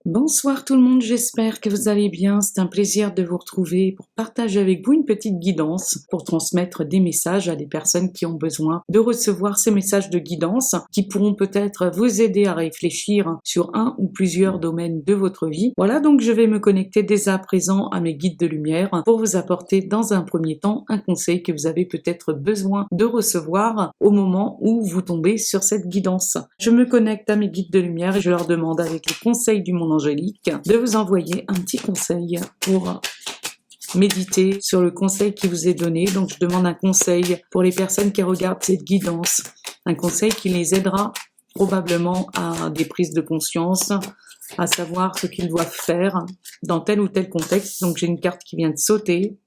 Bonsoir tout le monde, j'espère que vous allez bien. C'est un plaisir de vous retrouver pour partager avec vous une petite guidance pour transmettre des messages à des personnes qui ont besoin de recevoir ces messages de guidance qui pourront peut-être vous aider à réfléchir sur un ou plusieurs domaines de votre vie. Voilà, donc je vais me connecter dès à présent à mes guides de lumière pour vous apporter dans un premier temps un conseil que vous avez peut-être besoin de recevoir au moment où vous tombez sur cette guidance. Je me connecte à mes guides de lumière et je leur demande avec les conseils du monde angélique de vous envoyer un petit conseil pour méditer sur le conseil qui vous est donné. Donc je demande un conseil pour les personnes qui regardent cette guidance, un conseil qui les aidera probablement à des prises de conscience, à savoir ce qu'ils doivent faire dans tel ou tel contexte. Donc j'ai une carte qui vient de sauter.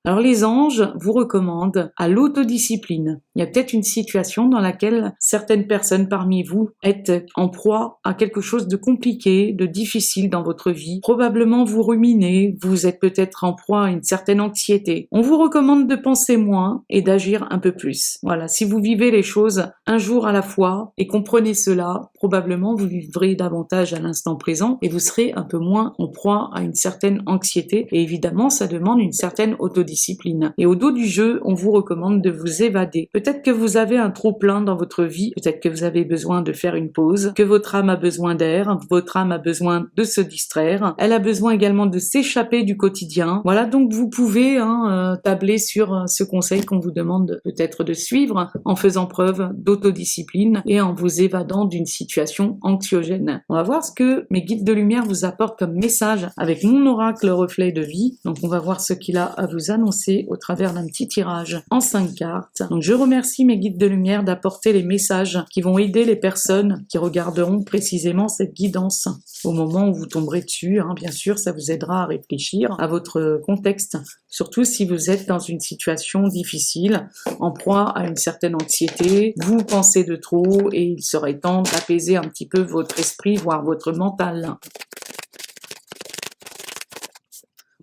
Alors les anges vous recommandent à l'autodiscipline. Il y a peut-être une situation dans laquelle certaines personnes parmi vous êtes en proie à quelque chose de compliqué, de difficile dans votre vie. Probablement vous ruminez, vous êtes peut-être en proie à une certaine anxiété. On vous recommande de penser moins et d'agir un peu plus. Voilà, si vous vivez les choses un jour à la fois et comprenez cela, probablement vous vivrez davantage à l'instant présent et vous serez un peu moins en proie à une certaine anxiété. Et évidemment, ça demande une certaine autodiscipline. Et au dos du jeu, on vous recommande de vous évader. Peut-être que vous avez un trop-plein dans votre vie, peut-être que vous avez besoin de faire une pause, que votre âme a besoin d'air, votre âme a besoin de se distraire, elle a besoin également de s'échapper du quotidien. Voilà, donc vous pouvez tabler sur ce conseil qu'on vous demande peut-être de suivre en faisant preuve d'autodiscipline et en vous évadant d'une situation anxiogène. On va voir ce que mes guides de lumière vous apportent comme message avec mon oracle reflet de vie. Donc on va voir ce qu'il a à vous annoncer au travers d'un petit tirage en 5 cartes. Donc je remercie mes guides de lumière d'apporter les messages qui vont aider les personnes qui regarderont précisément cette guidance au moment où vous tomberez dessus. Bien sûr, ça vous aidera à réfléchir à votre contexte, surtout si vous êtes dans une situation difficile, en proie à une certaine anxiété, vous pensez de trop et il serait temps d'apaiser un petit peu votre esprit, voire votre mental.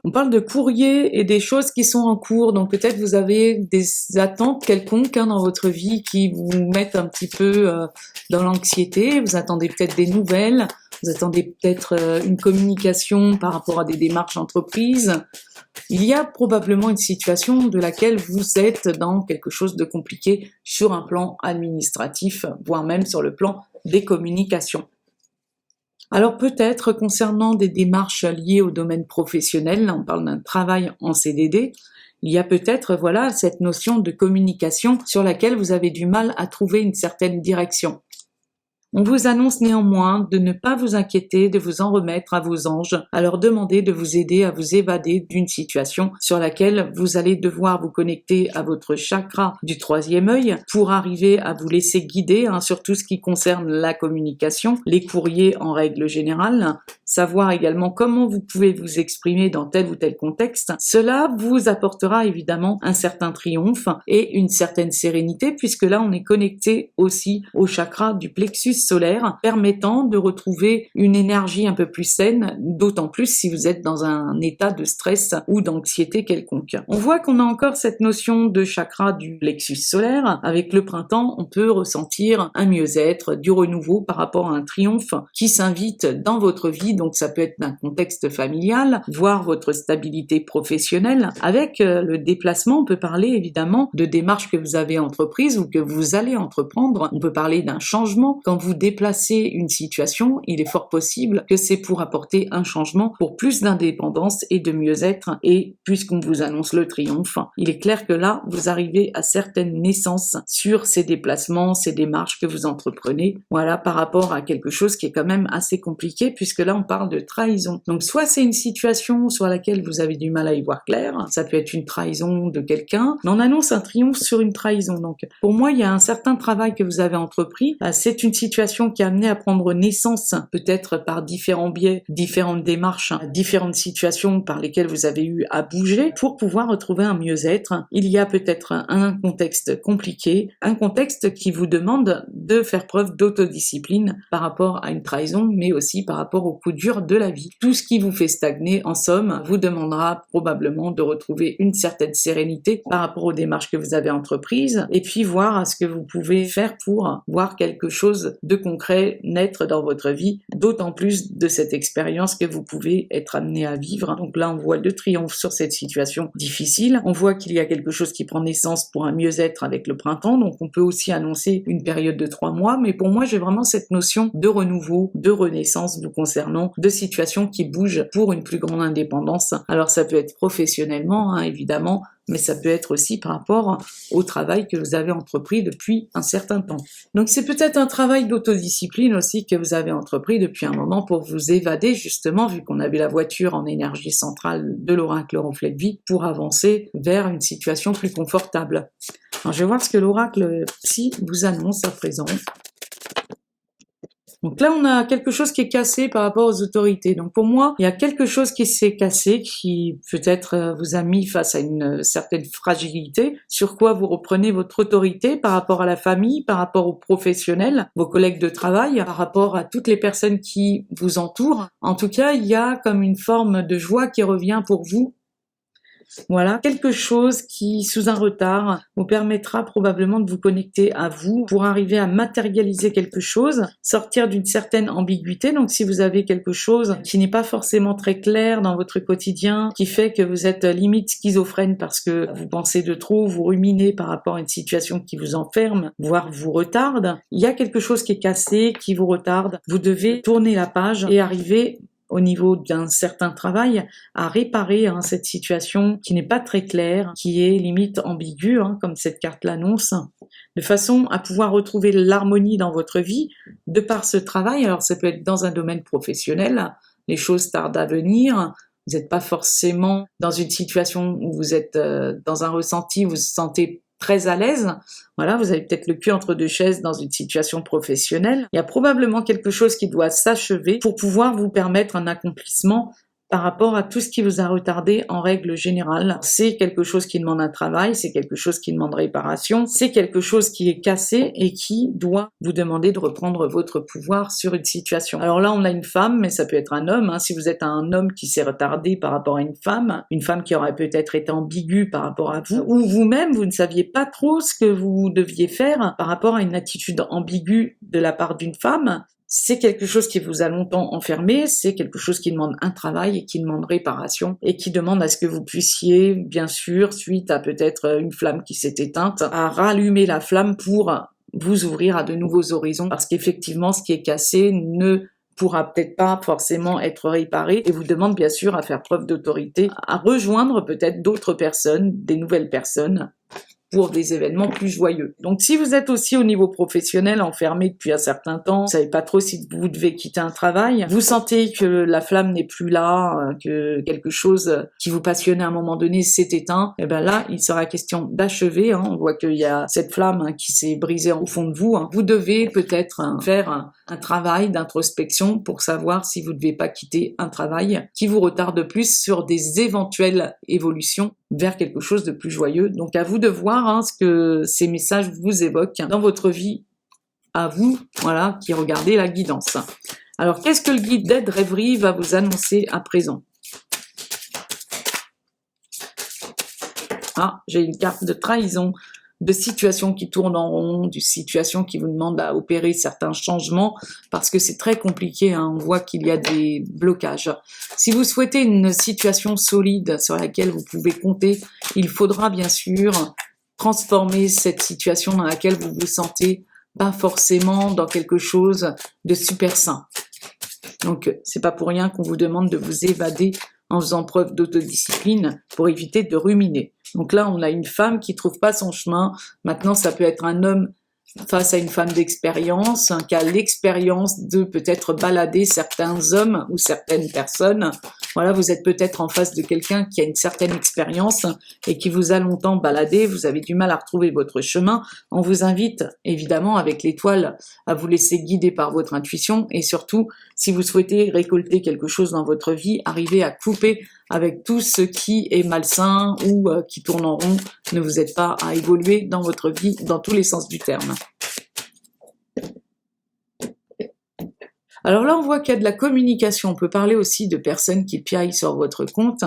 On parle de courrier et des choses qui sont en cours, donc peut-être vous avez des attentes quelconques dans votre vie qui vous mettent un petit peu dans l'anxiété, vous attendez peut-être des nouvelles, vous attendez peut-être une communication par rapport à des démarches d'entreprise. Il y a probablement une situation de laquelle vous êtes dans quelque chose de compliqué sur un plan administratif, voire même sur le plan des communications. Alors peut-être concernant des démarches liées au domaine professionnel, là on parle d'un travail en CDD, il y a peut-être cette notion de communication sur laquelle vous avez du mal à trouver une certaine direction. On vous annonce néanmoins de ne pas vous inquiéter, de vous en remettre à vos anges, à leur demander de vous aider à vous évader d'une situation sur laquelle vous allez devoir vous connecter à votre chakra du 3e œil pour arriver à vous laisser guider sur tout ce qui concerne la communication, les courriers en règle générale, savoir également comment vous pouvez vous exprimer dans tel ou tel contexte. Cela vous apportera évidemment un certain triomphe et une certaine sérénité puisque là on est connecté aussi au chakra du plexus solaire, permettant de retrouver une énergie un peu plus saine, d'autant plus si vous êtes dans un état de stress ou d'anxiété quelconque. On voit qu'on a encore cette notion de chakra du plexus solaire. Avec le printemps, on peut ressentir un mieux-être, du renouveau par rapport à un triomphe qui s'invite dans votre vie, donc ça peut être d'un contexte familial, voire votre stabilité professionnelle. Avec le déplacement, on peut parler évidemment de démarches que vous avez entreprises ou que vous allez entreprendre. On peut parler d'un changement. Quand vous déplacez une situation, il est fort possible que c'est pour apporter un changement pour plus d'indépendance et de mieux-être. Et puisqu'on vous annonce le triomphe, il est clair que là, vous arrivez à certaines naissances sur ces déplacements, ces démarches que vous entreprenez. Voilà, par rapport à quelque chose qui est quand même assez compliqué, puisque là, on parle de trahison. Donc, soit c'est une situation sur laquelle vous avez du mal à y voir clair, ça peut être une trahison de quelqu'un, mais on annonce un triomphe sur une trahison. Donc, pour moi, il y a un certain travail que vous avez entrepris. C'est une situation qui a amené à prendre naissance, peut-être par différents biais, différentes démarches, différentes situations par lesquelles vous avez eu à bouger pour pouvoir retrouver un mieux-être. Il y a peut-être un contexte compliqué, un contexte qui vous demande de faire preuve d'autodiscipline par rapport à une trahison, mais aussi par rapport aux coups durs de la vie. Tout ce qui vous fait stagner, en somme, vous demandera probablement de retrouver une certaine sérénité par rapport aux démarches que vous avez entreprises, et puis voir ce que vous pouvez faire pour voir quelque chose de concret naître dans votre vie, d'autant plus de cette expérience que vous pouvez être amené à vivre. Donc là, on voit le triomphe sur cette situation difficile. On voit qu'il y a quelque chose qui prend naissance pour un mieux-être avec le printemps, donc on peut aussi annoncer une période de 3 mois, mais pour moi, j'ai vraiment cette notion de renouveau, de renaissance vous concernant, de situations qui bougent pour une plus grande indépendance. Alors ça peut être professionnellement, hein, évidemment, mais ça peut être aussi par rapport au travail que vous avez entrepris depuis un certain temps. Donc c'est peut-être un travail d'autodiscipline aussi que vous avez entrepris depuis un moment pour vous évader justement, vu qu'on avait la voiture en énergie centrale de l'oracle Reflet de Vie, pour avancer vers une situation plus confortable. Alors je vais voir ce que l'oracle Psy vous annonce à présent. Donc là, on a quelque chose qui est cassé par rapport aux autorités. Donc pour moi, il y a quelque chose qui s'est cassé, qui peut-être vous a mis face à une certaine fragilité, sur quoi vous reprenez votre autorité par rapport à la famille, par rapport aux professionnels, vos collègues de travail, par rapport à toutes les personnes qui vous entourent. En tout cas, il y a comme une forme de joie qui revient pour vous. Voilà, quelque chose qui, sous un retard, vous permettra probablement de vous connecter à vous pour arriver à matérialiser quelque chose, sortir d'une certaine ambiguïté. Donc si vous avez quelque chose qui n'est pas forcément très clair dans votre quotidien, qui fait que vous êtes limite schizophrène parce que vous pensez de trop, vous ruminez par rapport à une situation qui vous enferme, voire vous retarde, il y a quelque chose qui est cassé, qui vous retarde. Vous devez tourner la page et arriver au niveau d'un certain travail, à réparer cette situation qui n'est pas très claire, qui est limite ambiguë, comme cette carte l'annonce, de façon à pouvoir retrouver l'harmonie dans votre vie, de par ce travail. Alors ça peut être dans un domaine professionnel, les choses tardent à venir, vous n'êtes pas forcément dans une situation où vous êtes dans un ressenti, où vous vous sentez très à l'aise, voilà, vous avez peut-être le cul entre deux chaises dans une situation professionnelle. Il y a probablement quelque chose qui doit s'achever pour pouvoir vous permettre un accomplissement par rapport à tout ce qui vous a retardé en règle générale. C'est quelque chose qui demande un travail, c'est quelque chose qui demande réparation, c'est quelque chose qui est cassé et qui doit vous demander de reprendre votre pouvoir sur une situation. Alors là, on a une femme, mais ça peut être un homme. Si vous êtes un homme qui s'est retardé par rapport à une femme qui aurait peut-être été ambiguë par rapport à vous, ou vous-même, vous ne saviez pas trop ce que vous deviez faire par rapport à une attitude ambiguë de la part d'une femme, c'est quelque chose qui vous a longtemps enfermé, c'est quelque chose qui demande un travail et qui demande réparation et qui demande à ce que vous puissiez, bien sûr, suite à peut-être une flamme qui s'est éteinte, à rallumer la flamme pour vous ouvrir à de nouveaux horizons, parce qu'effectivement, ce qui est cassé ne pourra peut-être pas forcément être réparé et vous demande bien sûr à faire preuve d'autorité, à rejoindre peut-être d'autres personnes, des nouvelles personnes, pour des événements plus joyeux. Donc si vous êtes aussi au niveau professionnel enfermé depuis un certain temps, vous savez pas trop si vous devez quitter un travail, vous sentez que la flamme n'est plus là, que quelque chose qui vous passionnait à un moment donné s'est éteint, et bien là, il sera question d'achever, on voit qu'il y a cette flamme qui s'est brisée au fond de vous, vous devez peut-être faire un travail d'introspection pour savoir si vous ne devez pas quitter un travail qui vous retarde plus sur des éventuelles évolutions vers quelque chose de plus joyeux. Donc à vous de voir ce que ces messages vous évoquent dans votre vie, à vous, voilà, qui regardez la guidance. Alors qu'est-ce que le guide d'aide rêverie va vous annoncer à présent? J'ai une carte de trahison, de situations qui tournent en rond, de situations qui vous demandent à opérer certains changements, parce que c'est très compliqué, on voit qu'il y a des blocages. Si vous souhaitez une situation solide sur laquelle vous pouvez compter, il faudra bien sûr transformer cette situation dans laquelle vous vous sentez pas forcément dans quelque chose de super sain. Donc c'est pas pour rien qu'on vous demande de vous évader en faisant preuve d'autodiscipline pour éviter de ruminer. Donc là, on a une femme qui trouve pas son chemin. Maintenant, ça peut être un homme face à une femme d'expérience, qui a l'expérience de peut-être balader certains hommes ou certaines personnes. Voilà, vous êtes peut-être en face de quelqu'un qui a une certaine expérience et qui vous a longtemps baladé, vous avez du mal à retrouver votre chemin. On vous invite, évidemment, avec l'étoile, à vous laisser guider par votre intuition et surtout, si vous souhaitez récolter quelque chose dans votre vie, arrivez à couper avec tout ce qui est malsain ou qui tourne en rond. Ne vous aide pas à évoluer dans votre vie dans tous les sens du terme. Alors là, on voit qu'il y a de la communication. On peut parler aussi de personnes qui piaillent sur votre compte.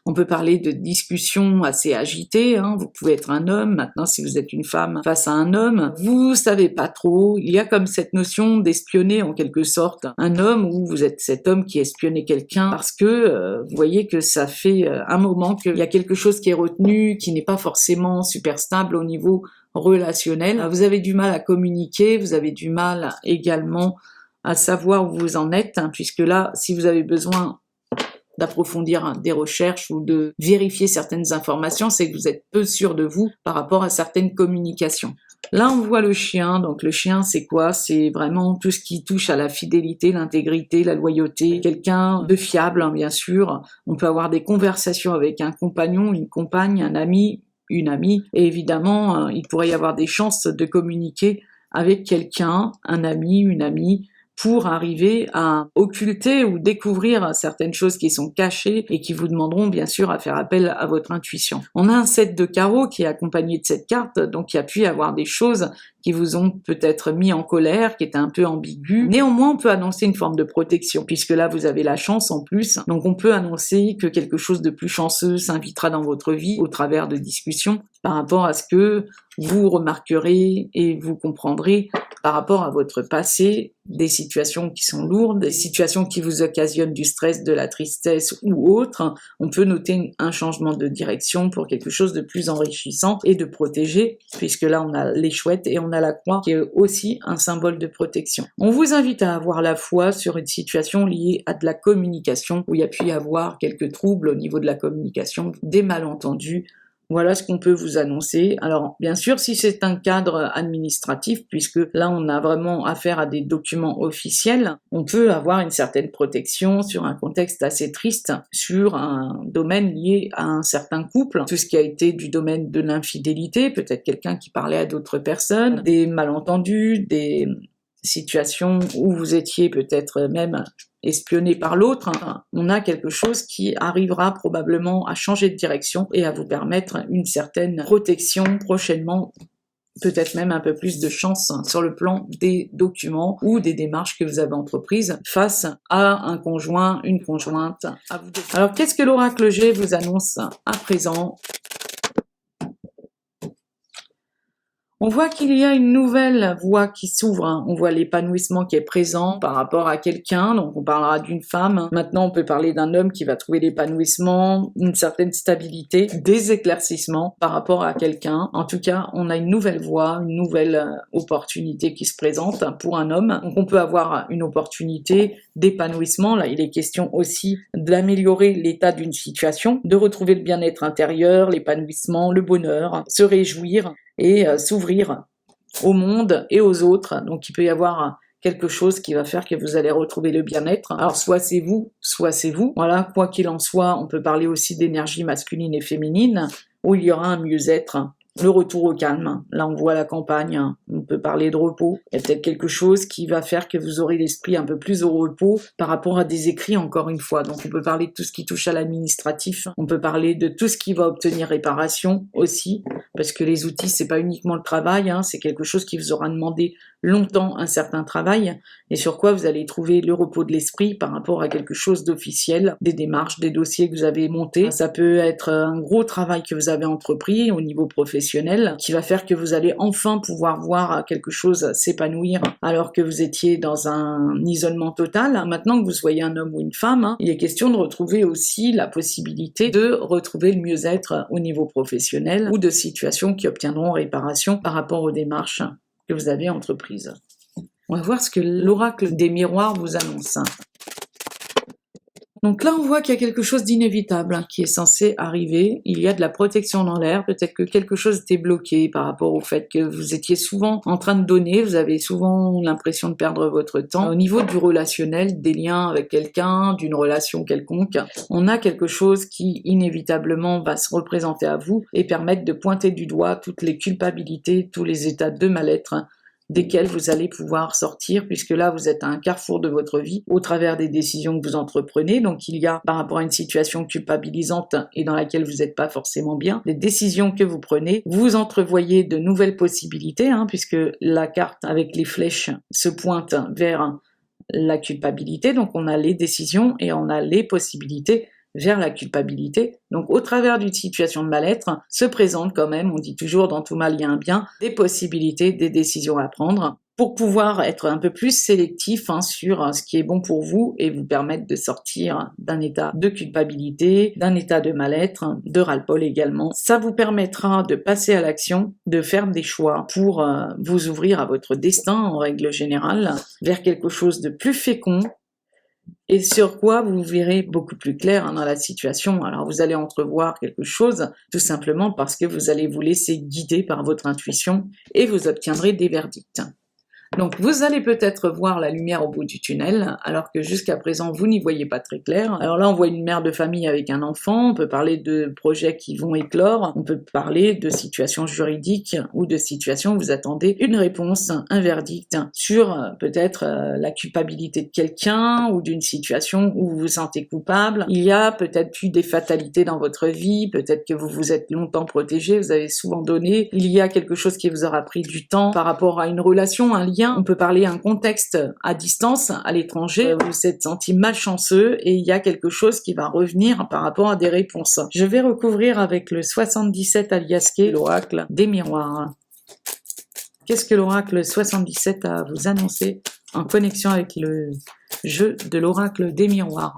On peut parler de discussions assez agitées. Vous pouvez être un homme. Maintenant, si vous êtes une femme face à un homme, vous savez pas trop. Il y a comme cette notion d'espionner en quelque sorte un homme, ou vous êtes cet homme qui espionne quelqu'un parce que vous voyez que ça fait un moment qu'il y a quelque chose qui est retenu, qui n'est pas forcément super stable au niveau relationnel. Vous avez du mal à communiquer, vous avez du mal également à savoir où vous en êtes, puisque là, si vous avez besoin d'approfondir des recherches ou de vérifier certaines informations, c'est que vous êtes peu sûr de vous par rapport à certaines communications. Là, on voit le chien. Donc le chien, c'est quoi? C'est vraiment tout ce qui touche à la fidélité, l'intégrité, la loyauté. Quelqu'un de fiable, bien sûr. On peut avoir des conversations avec un compagnon, une compagne, un ami, une amie. Et évidemment, il pourrait y avoir des chances de communiquer avec quelqu'un, un ami, une amie, pour arriver à occulter ou découvrir certaines choses qui sont cachées et qui vous demanderont bien sûr à faire appel à votre intuition. On a un 7 de carreaux qui est accompagné de cette carte, donc il y a pu y avoir des choses qui vous ont peut-être mis en colère, qui étaient un peu ambiguës. Néanmoins, on peut annoncer une forme de protection, puisque là, vous avez la chance en plus. Donc, on peut annoncer que quelque chose de plus chanceux s'invitera dans votre vie au travers de discussions par rapport à ce que vous remarquerez et vous comprendrez par rapport à votre passé, des situations qui sont lourdes, des situations qui vous occasionnent du stress, de la tristesse ou autre. On peut noter un changement de direction pour quelque chose de plus enrichissant et de protégé, puisque là, on a les chouettes et on a la croix qui est aussi un symbole de protection. On vous invite à avoir la foi sur une situation liée à de la communication, où il y a pu y avoir quelques troubles au niveau de la communication, des malentendus. Voilà ce qu'on peut vous annoncer. Alors, bien sûr, si c'est un cadre administratif, puisque là, on a vraiment affaire à des documents officiels, on peut avoir une certaine protection sur un contexte assez triste, sur un domaine lié à un certain couple, tout ce qui a été du domaine de l'infidélité, peut-être quelqu'un qui parlait à d'autres personnes, des malentendus, des situations où vous étiez peut-être même espionné par l'autre. On a quelque chose qui arrivera probablement à changer de direction et à vous permettre une certaine protection prochainement, peut-être même un peu plus de chance sur le plan des documents ou des démarches que vous avez entreprises face à un conjoint, une conjointe. À vous. Alors, qu'est-ce que l'oracle G vous annonce à présent? On voit qu'il y a une nouvelle voie qui s'ouvre, on voit l'épanouissement qui est présent par rapport à quelqu'un, donc on parlera d'une femme. Maintenant, on peut parler d'un homme qui va trouver l'épanouissement, une certaine stabilité, des éclaircissements par rapport à quelqu'un. En tout cas, on a une nouvelle voie, une nouvelle opportunité qui se présente pour un homme. Donc on peut avoir une opportunité d'épanouissement. Là, il est question aussi d'améliorer l'état d'une situation, de retrouver le bien-être intérieur, l'épanouissement, le bonheur, se réjouir et s'ouvrir au monde et aux autres. Donc il peut y avoir quelque chose qui va faire que vous allez retrouver le bien-être. Alors soit c'est vous, soit c'est vous. Voilà, quoi qu'il en soit, on peut parler aussi d'énergie masculine et féminine, où il y aura un mieux-être. Le retour au calme, là on voit la campagne, on peut parler de repos. Il y a peut-être quelque chose qui va faire que vous aurez l'esprit un peu plus au repos par rapport à des écrits, encore une fois. Donc on peut parler de tout ce qui touche à l'administratif, on peut parler de tout ce qui va obtenir réparation aussi, parce que les outils, c'est pas uniquement le travail, c'est quelque chose qui vous aura demandé longtemps un certain travail, et sur quoi vous allez trouver le repos de l'esprit par rapport à quelque chose d'officiel, des démarches, des dossiers que vous avez montés. Ça peut être un gros travail que vous avez entrepris au niveau professionnel, qui va faire que vous allez enfin pouvoir voir quelque chose s'épanouir alors que vous étiez dans un isolement total. Maintenant que vous soyez un homme ou une femme, il est question de retrouver aussi la possibilité de retrouver le mieux-être au niveau professionnel ou de situations qui obtiendront réparation par rapport aux démarches que vous avez entreprises. On va voir ce que l'oracle des miroirs vous annonce. Donc là, on voit qu'il y a quelque chose d'inévitable qui est censé arriver. Il y a de la protection dans l'air. Peut-être que quelque chose était bloqué par rapport au fait que vous étiez souvent en train de donner. Vous avez souvent l'impression de perdre votre temps. Au niveau du relationnel, des liens avec quelqu'un, d'une relation quelconque, on a quelque chose qui inévitablement va se représenter à vous et permettre de pointer du doigt toutes les culpabilités, tous les états de mal-être desquels vous allez pouvoir sortir, puisque là vous êtes à un carrefour de votre vie au travers des décisions que vous entreprenez. Donc il y a, par rapport à une situation culpabilisante et dans laquelle vous n'êtes pas forcément bien, des décisions que vous prenez, vous entrevoyez de nouvelles possibilités, puisque la carte avec les flèches se pointe vers la culpabilité, donc on a les décisions et on a les possibilités vers la culpabilité. Donc au travers d'une situation de mal-être, se présentent quand même, on dit toujours dans tout mal il y a un bien, des possibilités, des décisions à prendre pour pouvoir être un peu plus sélectif sur ce qui est bon pour vous et vous permettre de sortir d'un état de culpabilité, d'un état de mal-être, de ras-le-bol également. Ça vous permettra de passer à l'action, de faire des choix pour vous ouvrir à votre destin en règle générale, vers quelque chose de plus fécond, et sur quoi vous verrez beaucoup plus clair dans la situation. Alors vous allez entrevoir quelque chose, tout simplement parce que vous allez vous laisser guider par votre intuition et vous obtiendrez des verdicts. Donc vous allez peut-être voir la lumière au bout du tunnel, alors que jusqu'à présent vous n'y voyez pas très clair. Alors là on voit une mère de famille avec un enfant, on peut parler de projets qui vont éclore, on peut parler de situations juridiques ou de situations où vous attendez une réponse, un verdict sur peut-être la culpabilité de quelqu'un ou d'une situation où vous vous sentez coupable. Il y a peut-être eu des fatalités dans votre vie, peut-être que vous vous êtes longtemps protégé, vous avez souvent donné, il y a quelque chose qui vous aura pris du temps par rapport à une relation, un lien. On peut parler d'un contexte à distance, à l'étranger, vous vous êtes senti malchanceux et il y a quelque chose qui va revenir par rapport à des réponses. Je vais recouvrir avec le 77 alias K, l'oracle des miroirs. Qu'est-ce que l'oracle 77 a à vous annoncer en connexion avec le jeu de l'oracle des miroirs?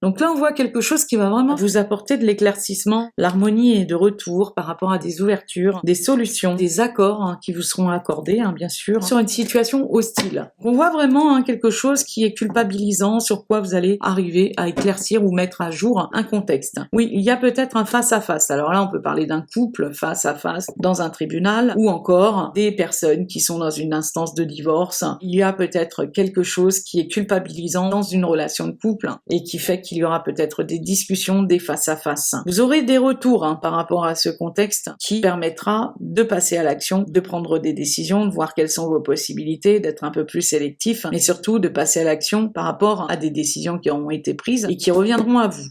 Donc là, on voit quelque chose qui va vraiment vous apporter de l'éclaircissement, l'harmonie est de retour par rapport à des ouvertures, des solutions, des accords qui vous seront accordés, bien sûr, sur une situation hostile. On voit vraiment quelque chose qui est culpabilisant, sur quoi vous allez arriver à éclaircir ou mettre à jour un contexte. Oui, il y a peut-être un face-à-face. Alors là, on peut parler d'un couple face-à-face dans un tribunal, ou encore des personnes qui sont dans une instance de divorce. Il y a peut-être quelque chose qui est culpabilisant dans une relation de couple et qui fait qu'il y aura peut-être des discussions, des face-à-face. Vous aurez des retours par rapport à ce contexte qui permettra de passer à l'action, de prendre des décisions, de voir quelles sont vos possibilités, d'être un peu plus sélectif, mais surtout de passer à l'action par rapport à des décisions qui auront été prises et qui reviendront à vous.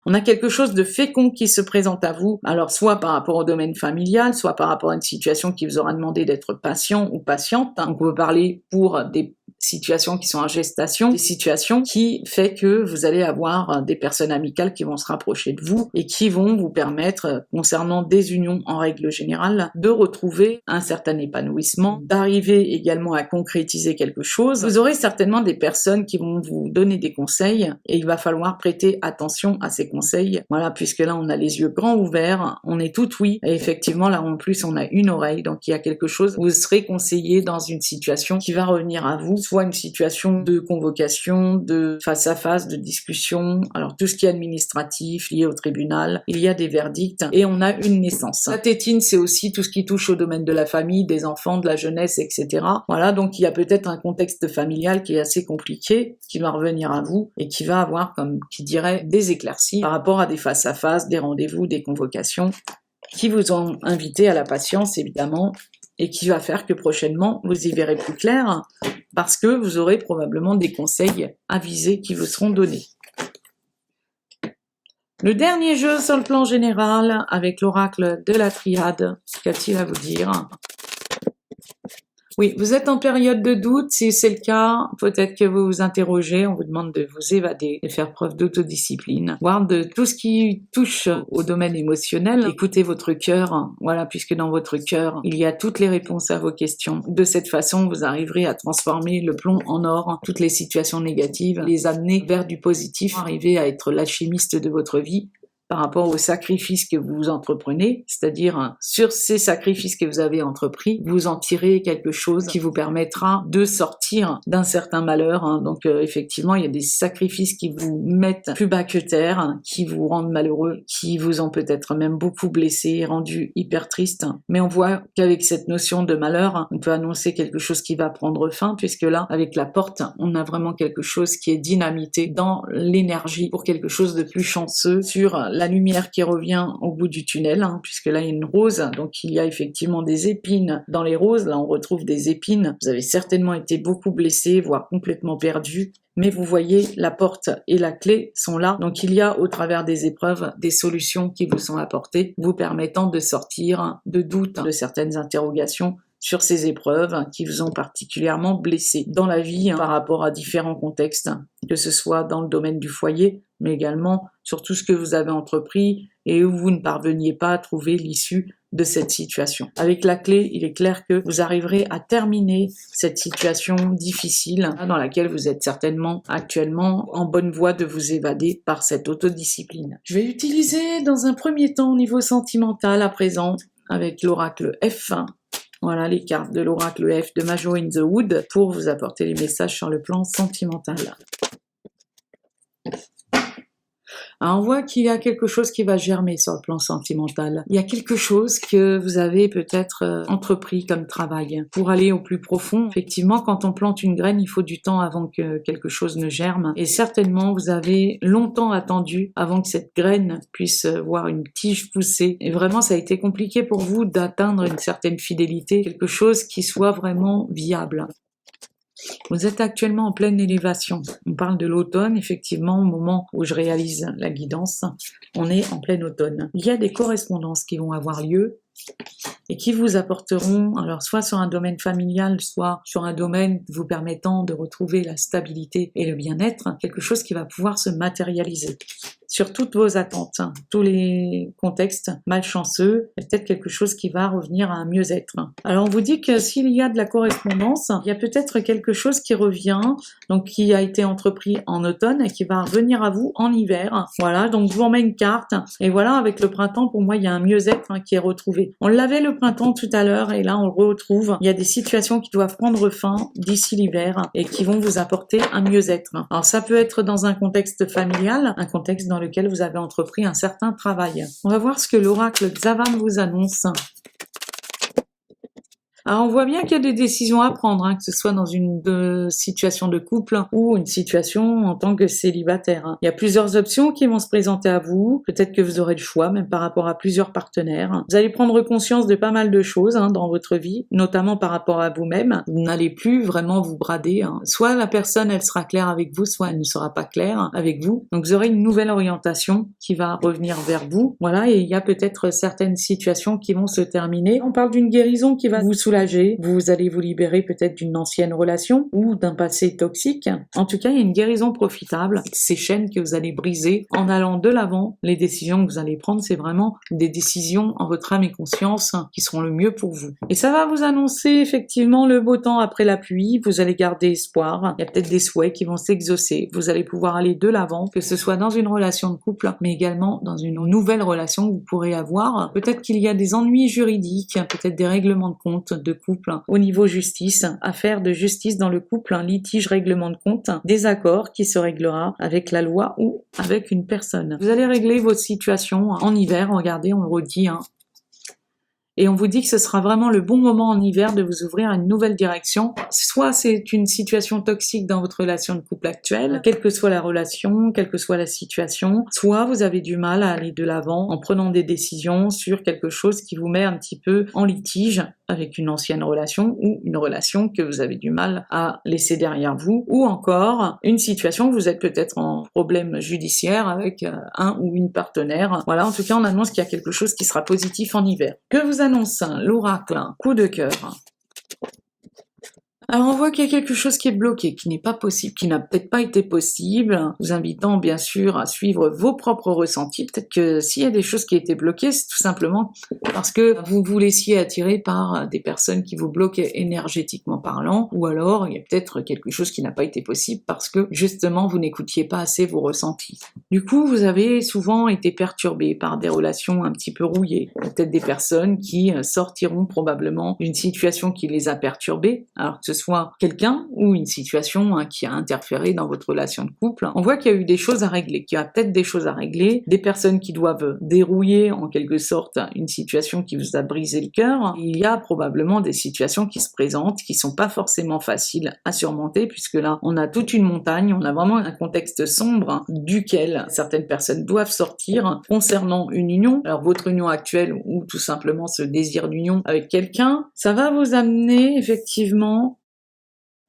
On a quelque chose de fécond qui se présente à vous, alors soit par rapport au domaine familial, soit par rapport à une situation qui vous aura demandé d'être patient ou patiente. On peut parler pour des situations qui sont en gestation, des situations qui fait que vous allez avoir des personnes amicales qui vont se rapprocher de vous et qui vont vous permettre, concernant des unions en règle générale, de retrouver un certain épanouissement, d'arriver également à concrétiser quelque chose. Vous aurez certainement des personnes qui vont vous donner des conseils et il va falloir prêter attention à ces conseils. Voilà, puisque là on a les yeux grands ouverts, on est tout oui, et effectivement là en plus on a une oreille, donc il y a quelque chose, vous serez conseillé dans une situation qui va revenir à vous, soit une situation de convocation, de face-à-face, de discussion, alors tout ce qui est administratif, lié au tribunal, il y a des verdicts, et on a une naissance. La tétine, c'est aussi tout ce qui touche au domaine de la famille, des enfants, de la jeunesse, etc. Voilà, donc il y a peut-être un contexte familial qui est assez compliqué, qui va revenir à vous, et qui va avoir, comme qui dirait, des éclaircies par rapport à des face-à-face, des rendez-vous, des convocations, qui vous ont invité à la patience, évidemment, et qui va faire que prochainement, vous y verrez plus clair, parce que vous aurez probablement des conseils avisés qui vous seront donnés. Le dernier jeu sur le plan général, avec l'oracle de la triade, qu'a-t-il à vous dire ? Oui, vous êtes en période de doute, si c'est le cas, peut-être que vous vous interrogez, on vous demande de vous évader, de faire preuve d'autodiscipline, voire de tout ce qui touche au domaine émotionnel. Écoutez votre cœur, voilà, puisque dans votre cœur, il y a toutes les réponses à vos questions. De cette façon, vous arriverez à transformer le plomb en or, toutes les situations négatives, les amener vers du positif, arriver à être l'alchimiste de votre vie, par rapport aux sacrifices que vous entreprenez, c'est-à-dire sur ces sacrifices que vous avez entrepris, vous en tirez quelque chose qui vous permettra de sortir d'un certain malheur. Donc effectivement, il y a des sacrifices qui vous mettent plus bas que terre, qui vous rendent malheureux, qui vous ont peut-être même beaucoup blessé, rendu hyper triste. Mais on voit qu'avec cette notion de malheur, on peut annoncer quelque chose qui va prendre fin, puisque là, avec la porte, on a vraiment quelque chose qui est dynamité dans l'énergie pour quelque chose de plus chanceux sur la lumière qui revient au bout du tunnel, puisque là il y a une rose, donc il y a effectivement des épines dans les roses, là on retrouve des épines, vous avez certainement été beaucoup blessé, voire complètement perdu, mais vous voyez la porte et la clé sont là, donc il y a au travers des épreuves des solutions qui vous sont apportées, vous permettant de sortir de doutes, de certaines interrogations, sur ces épreuves qui vous ont particulièrement blessé dans la vie par rapport à différents contextes, que ce soit dans le domaine du foyer, mais également sur tout ce que vous avez entrepris et où vous ne parveniez pas à trouver l'issue de cette situation. Avec la clé, il est clair que vous arriverez à terminer cette situation difficile dans laquelle vous êtes certainement actuellement en bonne voie de vous évader par cette autodiscipline. Je vais utiliser dans un premier temps au niveau sentimental à présent avec l'oracle F. Voilà les cartes de l'oracle F de Majo in the Wood pour vous apporter les messages sur le plan sentimental. Alors on voit qu'il y a quelque chose qui va germer sur le plan sentimental. Il y a quelque chose que vous avez peut-être entrepris comme travail pour aller au plus profond. Effectivement, quand on plante une graine, il faut du temps avant que quelque chose ne germe. Et certainement, vous avez longtemps attendu avant que cette graine puisse voir une tige pousser. Et vraiment, ça a été compliqué pour vous d'atteindre une certaine fidélité, quelque chose qui soit vraiment viable. Vous êtes actuellement en pleine élévation. On parle de l'automne, effectivement, au moment où je réalise la guidance, on est en plein automne. Il y a des correspondances qui vont avoir lieu et qui vous apporteront, alors soit sur un domaine familial, soit sur un domaine vous permettant de retrouver la stabilité et le bien-être, quelque chose qui va pouvoir se matérialiser sur toutes vos attentes, tous les contextes malchanceux, peut-être quelque chose qui va revenir à un mieux-être. Alors on vous dit que s'il y a de la correspondance, il y a peut-être quelque chose qui revient, donc qui a été entrepris en automne et qui va revenir à vous en hiver. Voilà, donc je vous remets une carte, et voilà, avec le printemps, pour moi, il y a un mieux-être qui est retrouvé. On l'avait le printemps tout à l'heure, et là on le retrouve. Il y a des situations qui doivent prendre fin d'ici l'hiver, et qui vont vous apporter un mieux-être. Alors ça peut être dans un contexte familial, un contexte dans lequel vous avez entrepris un certain travail. On va voir ce que l'oracle Xavan vous annonce. Alors on voit bien qu'il y a des décisions à prendre, que ce soit dans une situation de couple ou une situation en tant que célibataire. Il y a plusieurs options qui vont se présenter à vous, peut-être que vous aurez le choix, même par rapport à plusieurs partenaires. Vous allez prendre conscience de pas mal de choses dans votre vie, notamment par rapport à vous-même. Vous n'allez plus vraiment vous brader. Soit la personne, elle sera claire avec vous, soit elle ne sera pas claire avec vous. Donc vous aurez une nouvelle orientation qui va revenir vers vous. Voilà, et il y a peut-être certaines situations qui vont se terminer. On parle d'une guérison qui va vous soulager. Vous allez vous libérer peut-être d'une ancienne relation ou d'un passé toxique. En tout cas, il y a une guérison profitable. Ces chaînes que vous allez briser en allant de l'avant. Les décisions que vous allez prendre, c'est vraiment des décisions en votre âme et conscience qui seront le mieux pour vous. Et ça va vous annoncer effectivement le beau temps après la pluie. Vous allez garder espoir. Il y a peut-être des souhaits qui vont s'exaucer. Vous allez pouvoir aller de l'avant, que ce soit dans une relation de couple, mais également dans une nouvelle relation que vous pourrez avoir. Peut-être qu'il y a des ennuis juridiques, peut-être des règlements de compte de couple au niveau justice, affaire de justice dans le couple, un litige, règlement de compte, désaccord qui se réglera avec la loi ou avec une personne. Vous allez régler votre situation en hiver, regardez, on le redit, et on vous dit que ce sera vraiment le bon moment en hiver de vous ouvrir à une nouvelle direction. Soit c'est une situation toxique dans votre relation de couple actuelle, quelle que soit la relation, quelle que soit la situation, soit vous avez du mal à aller de l'avant en prenant des décisions sur quelque chose qui vous met un petit peu en litige avec une ancienne relation ou une relation que vous avez du mal à laisser derrière vous, ou encore une situation où vous êtes peut-être en problème judiciaire avec un ou une partenaire. Voilà, en tout cas on annonce qu'il y a quelque chose qui sera positif en hiver. Que vous annonce l'oracle coup de cœur? Alors on voit qu'il y a quelque chose qui est bloqué, qui n'est pas possible, qui n'a peut-être pas été possible, vous invitant bien sûr à suivre vos propres ressentis. Peut-être que s'il y a des choses qui étaient bloquées, c'est tout simplement parce que vous vous laissiez attirer par des personnes qui vous bloquaient énergétiquement parlant, ou alors il y a peut-être quelque chose qui n'a pas été possible parce que justement vous n'écoutiez pas assez vos ressentis. Du coup, vous avez souvent été perturbé par des relations un petit peu rouillées, peut-être des personnes qui sortiront probablement d'une situation qui les a perturbées, alors que ce soit quelqu'un ou une situation qui a interféré dans votre relation de couple. On voit qu'il y a eu des choses à régler, qu'il y a peut-être des choses à régler, des personnes qui doivent dérouiller en quelque sorte une situation qui vous a brisé le cœur. Il y a probablement des situations qui se présentent, qui sont pas forcément faciles à surmonter, puisque là, on a toute une montagne, on a vraiment un contexte sombre duquel certaines personnes doivent sortir concernant une union. Alors votre union actuelle ou tout simplement ce désir d'union avec quelqu'un, ça va vous amener effectivement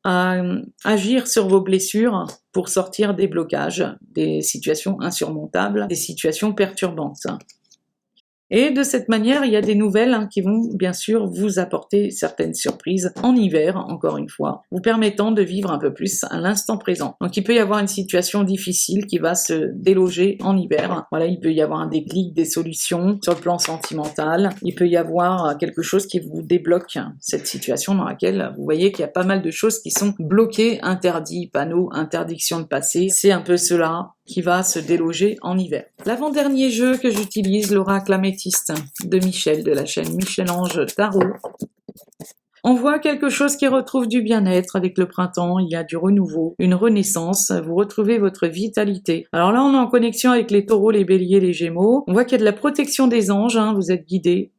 à agir sur vos blessures pour sortir des blocages, des situations insurmontables, des situations perturbantes. Et de cette manière, il y a des nouvelles qui vont bien sûr vous apporter certaines surprises en hiver, encore une fois, vous permettant de vivre un peu plus à l'instant présent. Donc il peut y avoir une situation difficile qui va se déloger en hiver. Voilà, il peut y avoir un déclic, des solutions sur le plan sentimental. Il peut y avoir quelque chose qui vous débloque cette situation dans laquelle vous voyez qu'il y a pas mal de choses qui sont bloquées, interdits, panneaux, interdiction de passer. C'est un peu cela qui va se déloger en hiver. L'avant-dernier jeu que j'utilise, l'oracle améthyste de Michel, de la chaîne Michel-Ange Tarot. On voit quelque chose qui retrouve du bien-être avec le printemps, il y a du renouveau, une renaissance, vous retrouvez votre vitalité. Alors là, on est en connexion avec les taureaux, les béliers, les gémeaux. On voit qu'il y a de la protection des anges, vous êtes guidés.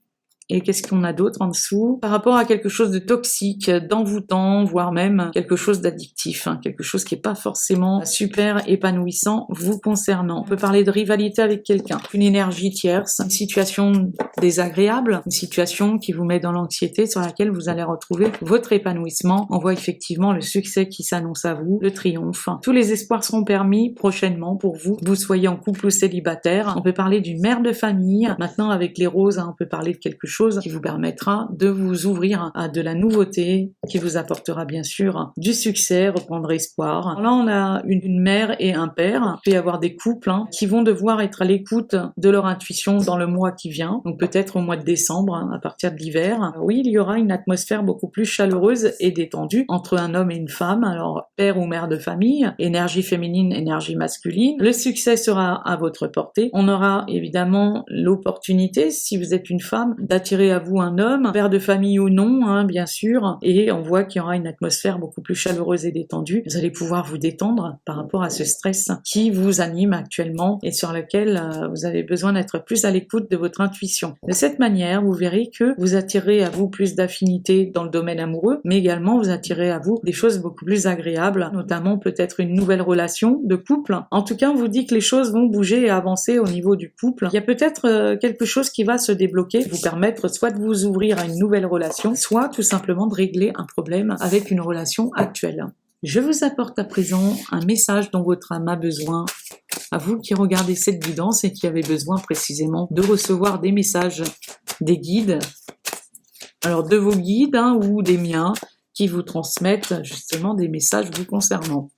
Et qu'est-ce qu'on a d'autre en dessous? Par rapport à quelque chose de toxique, d'envoûtant, voire même quelque chose d'addictif, quelque chose qui n'est pas forcément super épanouissant vous concernant. On peut parler de rivalité avec quelqu'un, une énergie tierce, une situation désagréable, une situation qui vous met dans l'anxiété sur laquelle vous allez retrouver votre épanouissement. On voit effectivement le succès qui s'annonce à vous, le triomphe. Tous les espoirs seront permis prochainement pour vous, que vous soyez en couple ou célibataire. On peut parler d'une mère de famille. Maintenant, avec les roses, on peut parler de quelque chose qui vous permettra de vous ouvrir à de la nouveauté, qui vous apportera bien sûr du succès, reprendre espoir. Alors là, on a une mère et un père. Il peut y avoir des couples qui vont devoir être à l'écoute de leur intuition dans le mois qui vient, donc peut-être au mois de décembre, à partir de l'hiver. Oui, il y aura une atmosphère beaucoup plus chaleureuse et détendue entre un homme et une femme, alors père ou mère de famille, énergie féminine, énergie masculine. Le succès sera à votre portée. On aura évidemment l'opportunité, si vous êtes une femme, d'attirer à vous un homme, père de famille ou non, bien sûr, et on voit qu'il y aura une atmosphère beaucoup plus chaleureuse et détendue. Vous allez pouvoir vous détendre par rapport à ce stress qui vous anime actuellement et sur lequel vous avez besoin d'être plus à l'écoute de votre intuition. De cette manière, vous verrez que vous attirez à vous plus d'affinité dans le domaine amoureux, mais également vous attirez à vous des choses beaucoup plus agréables, notamment peut-être une nouvelle relation de couple. En tout cas, on vous dit que les choses vont bouger et avancer au niveau du couple. Il y a peut-être quelque chose qui va se débloquer, vous permettre soit de vous ouvrir à une nouvelle relation, soit tout simplement de régler un problème avec une relation actuelle. Je vous apporte à présent un message dont votre âme a besoin, à vous qui regardez cette guidance et qui avez besoin précisément de recevoir des messages des guides, alors de vos guides ou des miens, qui vous transmettent justement des messages vous concernant.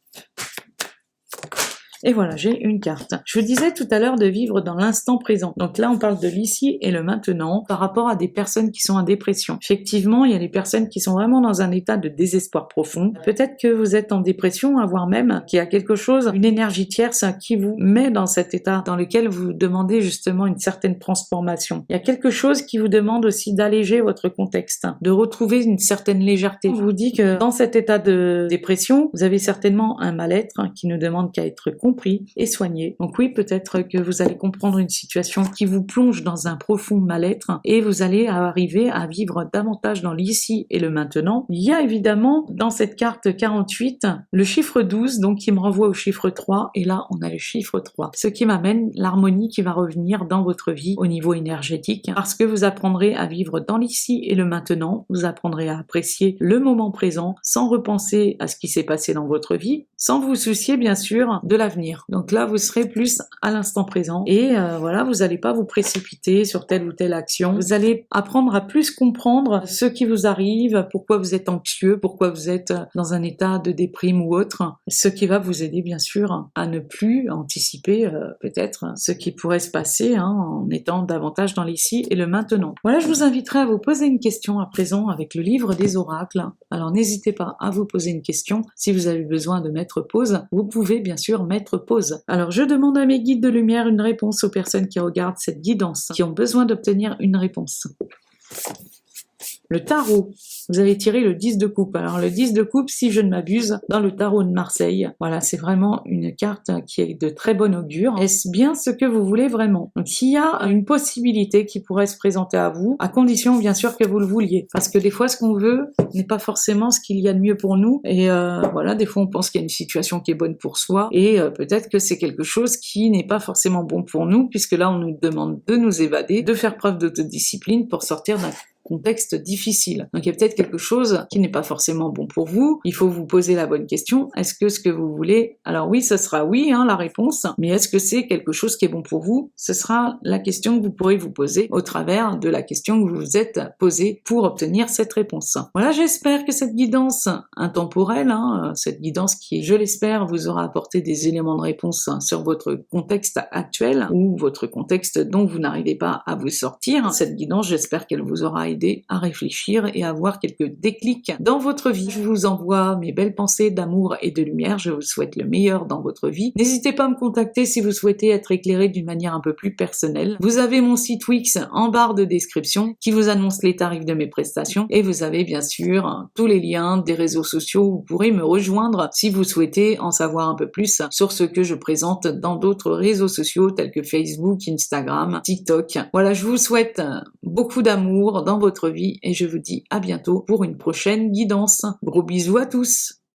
Et voilà, j'ai une carte. Je vous disais tout à l'heure de vivre dans l'instant présent. Donc là, on parle de l'ici et le maintenant par rapport à des personnes qui sont en dépression. Effectivement, il y a des personnes qui sont vraiment dans un état de désespoir profond. Peut-être que vous êtes en dépression, voire même qu'il y a quelque chose, une énergie tierce qui vous met dans cet état dans lequel vous demandez justement une certaine transformation. Il y a quelque chose qui vous demande aussi d'alléger votre contexte, de retrouver une certaine légèreté. Je vous dis que dans cet état de dépression, vous avez certainement un mal-être qui ne demande qu'à être compris et soigné. Donc oui, peut-être que vous allez comprendre une situation qui vous plonge dans un profond mal-être et vous allez arriver à vivre davantage dans l'ici et le maintenant. Il y a évidemment dans cette carte 48 le chiffre 12, donc qui me renvoie au chiffre 3, et là on a le chiffre 3, ce qui m'amène l'harmonie qui va revenir dans votre vie au niveau énergétique, parce que vous apprendrez à vivre dans l'ici et le maintenant, vous apprendrez à apprécier le moment présent sans repenser à ce qui s'est passé dans votre vie, sans vous soucier bien sûr de l'avenir. Donc là, vous serez plus à l'instant présent et voilà, vous n'allez pas vous précipiter sur telle ou telle action. Vous allez apprendre à plus comprendre ce qui vous arrive, pourquoi vous êtes anxieux, pourquoi vous êtes dans un état de déprime ou autre, ce qui va vous aider bien sûr à ne plus anticiper peut-être ce qui pourrait se passer en étant davantage dans l'ici et le maintenant. Voilà, je vous inviterai à vous poser une question à présent avec le livre des oracles. Alors n'hésitez pas à vous poser une question. Si vous avez besoin de mettre pause, vous pouvez bien sûr mettre pause. Alors je demande à mes guides de lumière une réponse aux personnes qui regardent cette guidance, qui ont besoin d'obtenir une réponse. Le tarot, vous avez tiré le 10 de coupe. Alors le 10 de coupe, si je ne m'abuse, dans le tarot de Marseille, voilà, c'est vraiment une carte qui est de très bon augure. Est-ce bien ce que vous voulez vraiment? Donc il y a une possibilité qui pourrait se présenter à vous, à condition bien sûr que vous le vouliez. Parce que des fois, ce qu'on veut n'est pas forcément ce qu'il y a de mieux pour nous. Et voilà, des fois on pense qu'il y a une situation qui est bonne pour soi, et peut-être que c'est quelque chose qui n'est pas forcément bon pour nous, puisque là on nous demande de nous évader, de faire preuve d'autodiscipline pour sortir d'un contexte difficile. Donc il y a peut-être quelque chose qui n'est pas forcément bon pour vous. Il faut vous poser la bonne question. Est-ce que ce que vous voulez, alors oui, ce sera oui, hein, la réponse, mais est-ce que c'est quelque chose qui est bon pour vous? Ce sera la question que vous pourrez vous poser au travers de la question que vous vous êtes posée pour obtenir cette réponse. Voilà, j'espère que cette guidance intemporelle, cette guidance qui, je l'espère, vous aura apporté des éléments de réponse sur votre contexte actuel ou votre contexte dont vous n'arrivez pas à vous sortir. Cette guidance, j'espère qu'elle vous aura aidé à réfléchir et à avoir quelques déclics dans votre vie. Je vous envoie mes belles pensées d'amour et de lumière. Je vous souhaite le meilleur dans votre vie. N'hésitez pas à me contacter si vous souhaitez être éclairé d'une manière un peu plus personnelle. Vous avez mon site Wix en barre de description qui vous annonce les tarifs de mes prestations et vous avez bien sûr tous les liens des réseaux sociaux où vous pourrez me rejoindre si vous souhaitez en savoir un peu plus sur ce que je présente dans d'autres réseaux sociaux tels que Facebook, Instagram, TikTok. Voilà, je vous souhaite beaucoup d'amour dans votre vie et je vous dis à bientôt pour une prochaine guidance. Gros bisous à tous!